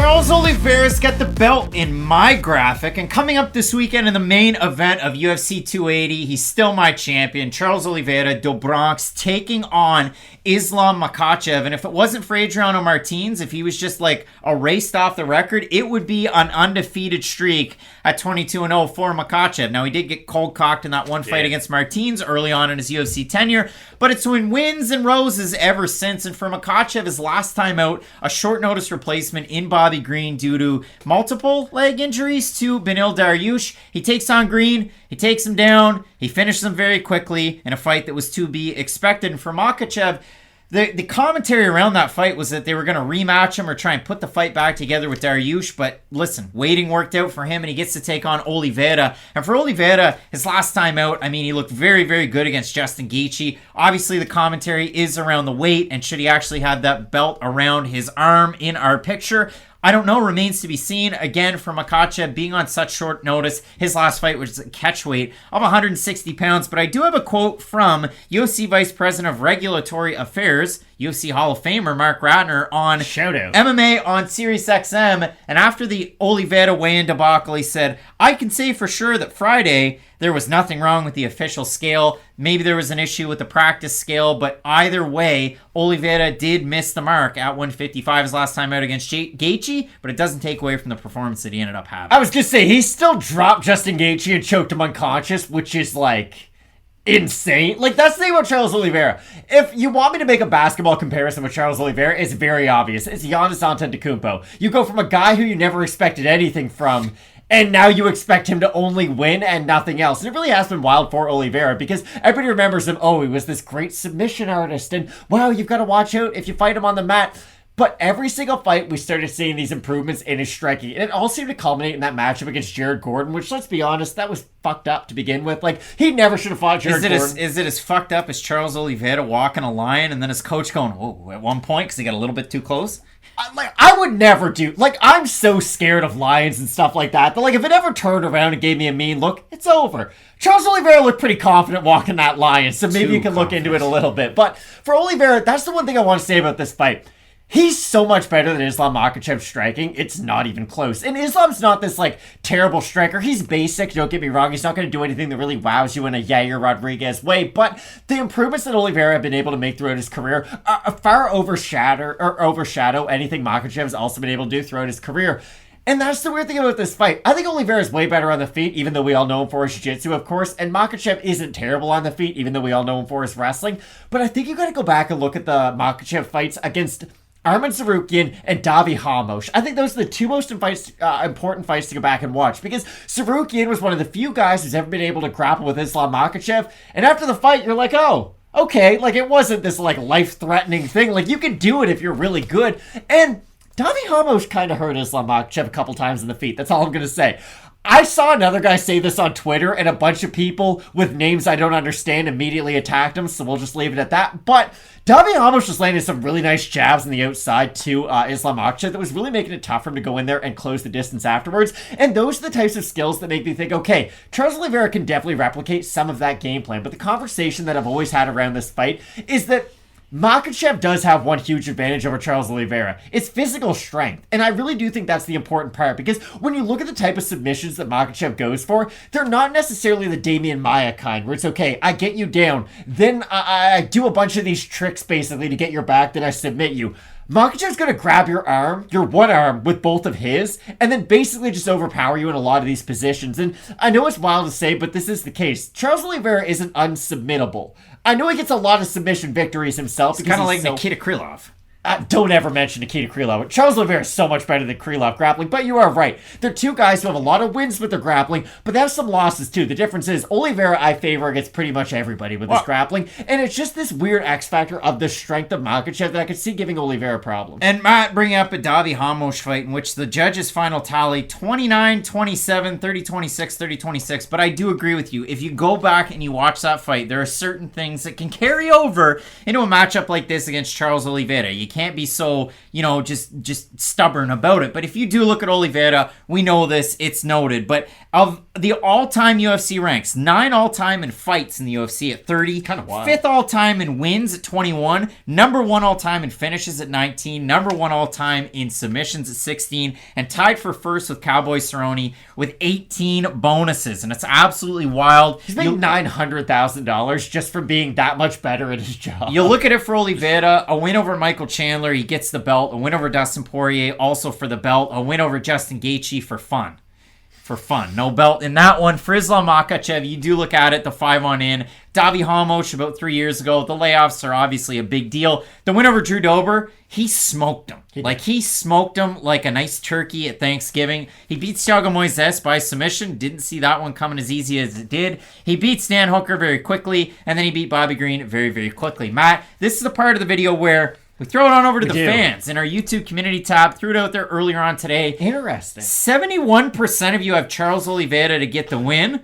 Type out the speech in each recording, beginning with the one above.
Charles Oliveira's got the belt in my graphic, and coming up this weekend in the main event of UFC 280, he's still my champion. Charles Oliveira, do Bronx, taking on Islam Makhachev. And if it wasn't for Adriano Martins, if he was just like erased off the record, it would be an undefeated streak at 22-0 for Makhachev. Now, he did get cold-cocked in that one fight against Martins early on in his UFC tenure, but it's been wins and roses ever since. And for Makhachev, his last time out, a short notice replacement in Bobby Green due to multiple leg injuries to Beneil Dariush. He takes on Green, he takes him down, he finishes him very quickly in a fight that was to be expected. And for Makhachev, the commentary around that fight was that they were going to rematch him or try and put the fight back together with Dariush. But listen, waiting worked out for him, and he gets to take on Oliveira. And for Oliveira, his last time out, I mean, he looked very, very good against Justin Gaethje. Obviously, the commentary is around the weight, and should he actually have that belt around his arm in our picture? I don't know, remains to be seen. Again, for Makhachev being on such short notice, his last fight was a catch weight of 160 pounds. But I do have a quote from UFC Vice President of Regulatory Affairs, UFC Hall of Famer Mark Ratner on MMA on SiriusXM. And after the Oliveira weigh-in debacle, he said, "I can say for sure that Friday there was nothing wrong with the official scale. Maybe there was an issue with the practice scale, but either way, Oliveira did miss the mark at 155 his last time out against Gaethje, but it doesn't take away from the performance that he ended up having." I was going to say, he still dropped Justin Gaethje and choked him unconscious, which is like insane. Like, that's the thing about Charles Oliveira. If you want me to make a basketball comparison with Charles Oliveira, it's very obvious. It's Giannis Antetokounmpo. You go from a guy who you never expected anything from, and now you expect him to only win and nothing else. And it really has been wild for Oliveira because everybody remembers him. Oh, he was this great submission artist. And wow, you've got to watch out if you fight him on the mat. But every single fight, we started seeing these improvements in his striking. And it all seemed to culminate in that matchup against Jared Gordon, which, let's be honest, that was fucked up to begin with. Like, he never should have fought Jared Gordon. Is it as fucked up as Charles Oliveira walking a line and then his coach going, "Oh," at one point because he got a little bit too close? I would never do, I'm so scared of lions and stuff like that, that, if it ever turned around and gave me a mean look, it's over. Charles Oliveira looked pretty confident walking that lion, so maybe you can look into it a little bit. But for Oliveira, that's the one thing I want to say about this fight. He's so much better than Islam Makhachev striking. It's not even close. And Islam's not this, terrible striker. He's basic, don't get me wrong. He's not going to do anything that really wows you in a Yair Rodriguez way. But the improvements that Oliveira have been able to make throughout his career far overshadow anything Makhachev has also been able to do throughout his career. And that's the weird thing about this fight. I think Oliveira is way better on the feet, even though we all know him for his jiu-jitsu, of course. And Makhachev isn't terrible on the feet, even though we all know him for his wrestling. But I think you got to go back and look at the Makhachev fights against Armen Tsarukyan and Davi Hamosh. I think those are the two most important fights to go back and watch, because Tsarukyan was one of the few guys who's ever been able to grapple with Islam Makhachev, and after the fight, you're like, oh, okay, it wasn't this, life-threatening thing. You can do it if you're really good, and Davi Hamosh kind of hurt Islam Makhachev a couple times in the feet. That's all I'm going to say. I saw another guy say this on Twitter, and a bunch of people with names I don't understand immediately attacked him, so we'll just leave it at that. But Davi Hamosh was landing some really nice jabs on the outside to Islam Makhachev that was really making it tough for him to go in there and close the distance afterwards. And those are the types of skills that make me think, okay, Charles Oliveira can definitely replicate some of that game plan. But the conversation that I've always had around this fight is that Makhachev does have one huge advantage over Charles Oliveira. It's physical strength. And I really do think that's the important part, because when you look at the type of submissions that Makhachev goes for, they're not necessarily the Damian Maia kind, where it's, okay, I get you down, then I do a bunch of these tricks basically to get your back, then I submit you. Makhachev's going to grab your arm, your one arm, with both of his, and then basically just overpower you in a lot of these positions. And I know it's wild to say, but this is the case. Charles Oliveira isn't unsubmittable. I know he gets a lot of submission victories himself. It's kind of like Nikita Krylov. Don't ever mention Nikita Krylov. Charles Oliveira is so much better than Krylov grappling, but you are right. They're two guys who have a lot of wins with their grappling, but they have some losses too. The difference is Oliveira, I favor against pretty much everybody with his grappling, and it's just this weird X factor of the strength of Makhachev that I could see giving Oliveira problems. And Matt bringing up a Davi Hamosh fight in which the judges' final tally 29-27, 30-26, 30-26, but I do agree with you. If you go back and you watch that fight, there are certain things that can carry over into a matchup like this against Charles Oliveira. You can't be so, just stubborn about it. But if you do look at Oliveira, we know this, it's noted. But of the all-time UFC ranks, 9 all-time in fights in the UFC at 30, kind of wild. 5th all-time in wins at 21, number 1 all-time in finishes at 19, number 1 all-time in submissions at 16, and tied for first with Cowboy Cerrone with 18 bonuses. And it's absolutely wild. He's making $900,000 just for being that much better at his job. You look at it for Oliveira, a win over Michael Chandler, he gets the belt. A win over Dustin Poirier, also for the belt. A win over Justin Gaethje for fun. No belt in that one. For Islam Makhachev, you do look at it, the 5-on-in. Davi Hamosh about 3 years ago. The layoffs are obviously a big deal. The win over Drew Dober, he smoked him. He smoked him like a nice turkey at Thanksgiving. He beats Thiago Moises by submission. Didn't see that one coming as easy as it did. He beats Dan Hooker very quickly, and then he beat Bobby Green very, very quickly. Matt, this is the part of the video where we throw it on over to the fans in our YouTube community tab. Threw it out there earlier on today. Interesting. 71% of you have Charles Oliveira to get the win.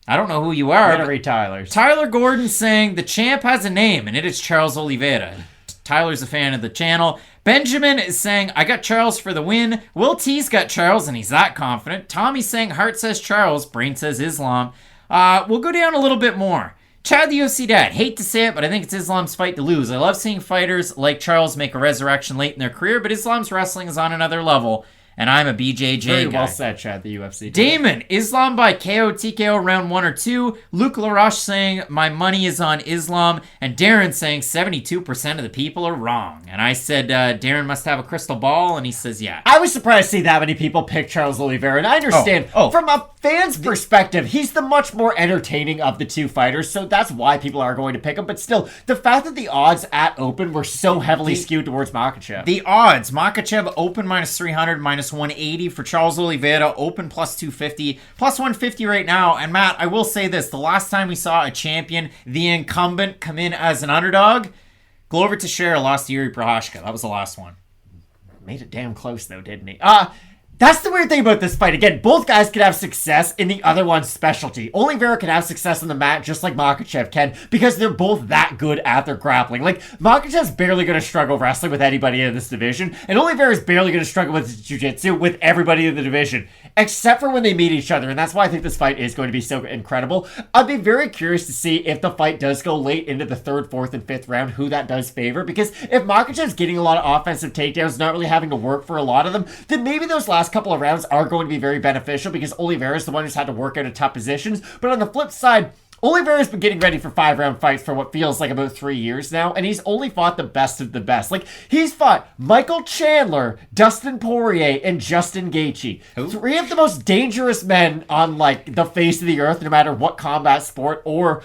I don't know who you are. I'm going to read Tyler's. Tyler Gordon saying the champ has a name, and it is Charles Oliveira. Tyler's a fan of the channel. Benjamin is saying, I got Charles for the win. Will T's got Charles, and he's that confident. Tommy's saying, heart says Charles. Brain says Islam. We'll go down a little bit more. Chad the UFC dad, hate to say it, but I think it's Islam's fight to lose. I love seeing fighters like Charles make a resurrection late in their career, but Islam's wrestling is on another level, and I'm a BJJ Very guy. well said, Chad, the UFC. Damon, Islam by KO, TKO round 1 or 2. Luke LaRoche saying, my money is on Islam. And Darren saying, 72% of the people are wrong. And I said, Darren must have a crystal ball, and he says, yeah. I was surprised to see that many people pick Charles Oliveira, and I understand, from a fan's perspective, he's the much more entertaining of the two fighters, so that's why people are going to pick him. But still, the fact that the odds at open were so heavily skewed towards Makhachev. The odds, Makhachev open minus 300, minus 180 for Charles Oliveira, open plus 250, plus 150 right now. And Matt, I will say this, the last time we saw a champion, the incumbent, come in as an underdog, Glover Teixeira lost to Yuri Prochazka. That was the last one. Made it damn close though, didn't he? That's the weird thing about this fight. Again, both guys can have success in the other one's specialty. Oliveira can have success on the mat just like Makhachev can because they're both that good at their grappling. Like, Makhachev's barely going to struggle wrestling with anybody in this division, and Oliveira's barely going to struggle with jiu-jitsu with everybody in the division, except for when they meet each other, and that's why I think this fight is going to be so incredible. I'd be very curious to see if the fight does go late into the 3rd, 4th, and 5th round, who that does favor, because if Makhachev's getting a lot of offensive takedowns, not really having to work for a lot of them, then maybe those last couple of rounds are going to be very beneficial because Oliveira's the one who's had to work out of tough positions. But on the flip side, Oliveira's been getting ready for 5-round fights for what feels like about 3 years now, and he's only fought the best of the best. Like, he's fought Michael Chandler, Dustin Poirier, and Justin Gaethje. Who? 3 of the most dangerous men on, like, the face of the earth, no matter what combat sport or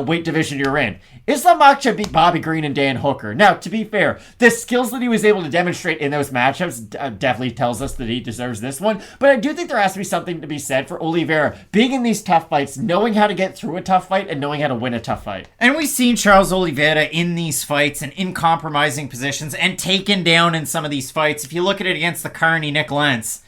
weight division you're in. Islam Makhachev beat Bobby Green and Dan Hooker. Now, to be fair, the skills that he was able to demonstrate in those matchups definitely tells us that he deserves this one, but I do think there has to be something to be said for Oliveira being in these tough fights, knowing how to get through a tough fight, and knowing how to win a tough fight. And we've seen Charles Oliveira in these fights and in compromising positions and taken down in some of these fights. If you look at it against the Carney Nick Lentz,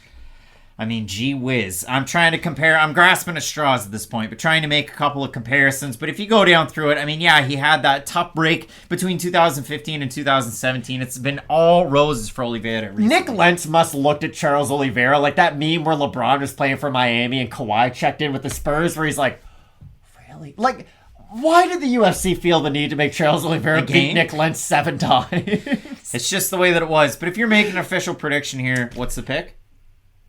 I mean, gee whiz. I'm trying to compare. I'm grasping at straws at this point, but trying to make a couple of comparisons. But if you go down through it, I mean, yeah, he had that tough break between 2015 and 2017. It's been all roses for Oliveira recently. Nick Lentz must have looked at Charles Oliveira like that meme where LeBron was playing for Miami and Kawhi checked in with the Spurs where he's like, really? Like, why did the UFC feel the need to make Charles Oliveira beat Nick Lentz 7 times? It's just the way that it was. But if you're making an official prediction here, what's the pick?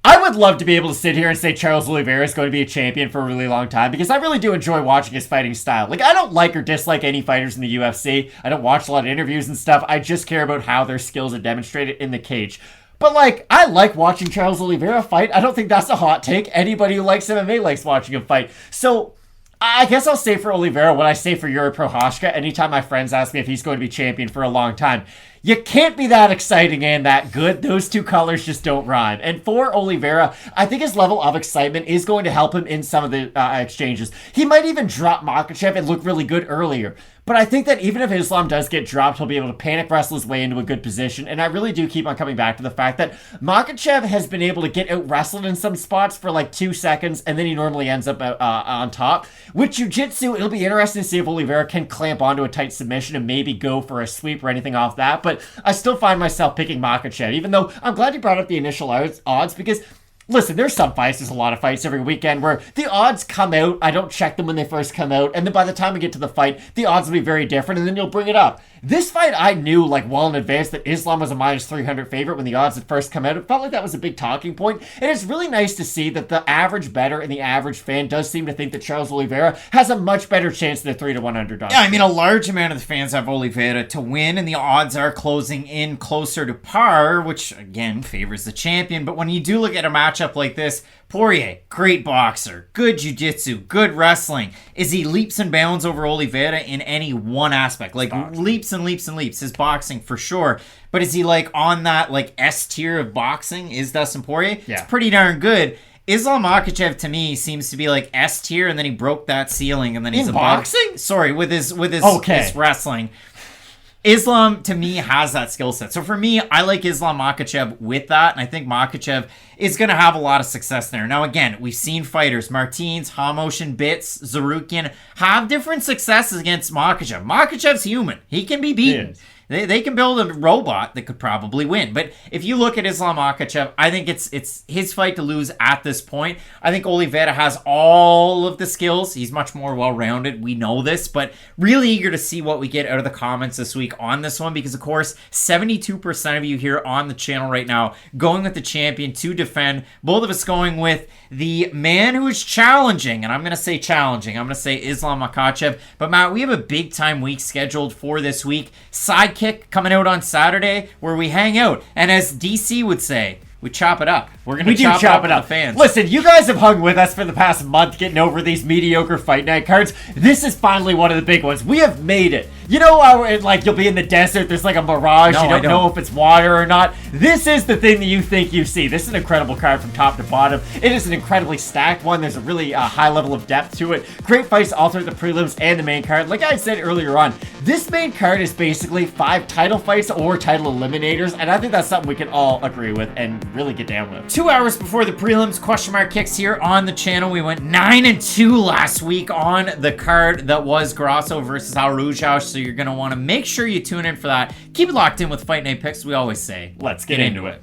I would love to be able to sit here and say Charles Oliveira is going to be a champion for a really long time because I really do enjoy watching his fighting style. Like, I don't like or dislike any fighters in the UFC. I don't watch a lot of interviews and stuff. I just care about how their skills are demonstrated in the cage. But, like, I like watching Charles Oliveira fight. I don't think that's a hot take. Anybody who likes MMA likes watching him fight. So, I guess I'll say for Oliveira what I say for Yuri Prochazka anytime my friends ask me if he's going to be champion for a long time. You can't be that exciting and that good. Those two colors just don't rhyme. And for Oliveira, I think his level of excitement is going to help him in some of the exchanges. He might even drop Makhachev and look really good earlier. But I think that even if Islam does get dropped, he'll be able to panic wrestle his way into a good position. And I really do keep on coming back to the fact that Makhachev has been able to get out wrestled in some spots for like 2 seconds, and then he normally ends up on top. With jiu-jitsu, it'll be interesting to see if Oliveira can clamp onto a tight submission and maybe go for a sweep or anything off that. But I still find myself picking Makhachev, even though I'm glad you brought up the initial odds, because listen, there's some fights, there's a lot of fights every weekend where the odds come out, I don't check them when they first come out, and then by the time we get to the fight, the odds will be very different, and then you'll bring it up. This fight, I knew, like, well in advance that Islam was a minus 300 favorite when the odds had first come out. It felt like that was a big talking point, and it's really nice to see that the average bettor and the average fan does seem to think that Charles Oliveira has a much better chance than a 3-1 underdog. Yeah, I mean, a large amount of the fans have Oliveira to win, and the odds are closing in closer to par, which, again, favors the champion. But when you do look at a matchup like this, Poirier, great boxer, good jiu-jitsu, good wrestling. Is he leaps and bounds over Oliveira in any one aspect? Like, leaps and leaps and leaps. His boxing, for sure. But is he, like, on that, like, S tier of boxing? Is Dustin Poirier? Yeah. It's pretty darn good. Islam Makhachev, to me, seems to be, like, S tier, and then he broke that ceiling, and then he's in above. boxing? Sorry, with his wrestling. Islam, to me, has that skill set. So for me, I like Islam Makhachev with that, and I think Makhachev is going to have a lot of success there. Now, again, we've seen fighters, Martins, Hamoshin, Bits, Zarukian, have different successes against Makhachev. Makhachev's human. He can be beaten. They can build a robot that could probably win. But if you look at Islam Makhachev, I think it's his fight to lose at this point. I think Oliveira has all of the skills. He's much more well-rounded. We know this, but really eager to see what we get out of the comments this week on this one, because, of course, 72% of you here on the channel right now going with the champion to defend. Both of us going with the man who is challenging, and I'm going to say challenging. I'm going to say Islam Makhachev. But, Matt, we have a big-time week scheduled for this week. Sidekick coming out on Saturday where we hang out. And as DC would say, we chop it up. We're going to chop it up with the fans. Listen, you guys have hung with us for the past month getting over these mediocre fight night cards. This is finally one of the big ones. We have made it. You know how, like, you'll be in the desert, there's like a mirage, you don't know if it's water or not. This is the thing that you think you see. This is an incredible card from top to bottom. It is an incredibly stacked one. There's a really high level of depth to it. Great fights all through the prelims and the main card. Like I said earlier on, this main card is basically 5 title fights or title eliminators, and I think that's something we can all agree with and really get down with. 2 hours before the prelims, question mark kicks here on the channel. We went 9-2 last week on the card that was Grasso versus Arujau, so you're going to want to make sure you tune in for that. Keep it locked in with Fight Night Picks. We always say, let's get into it.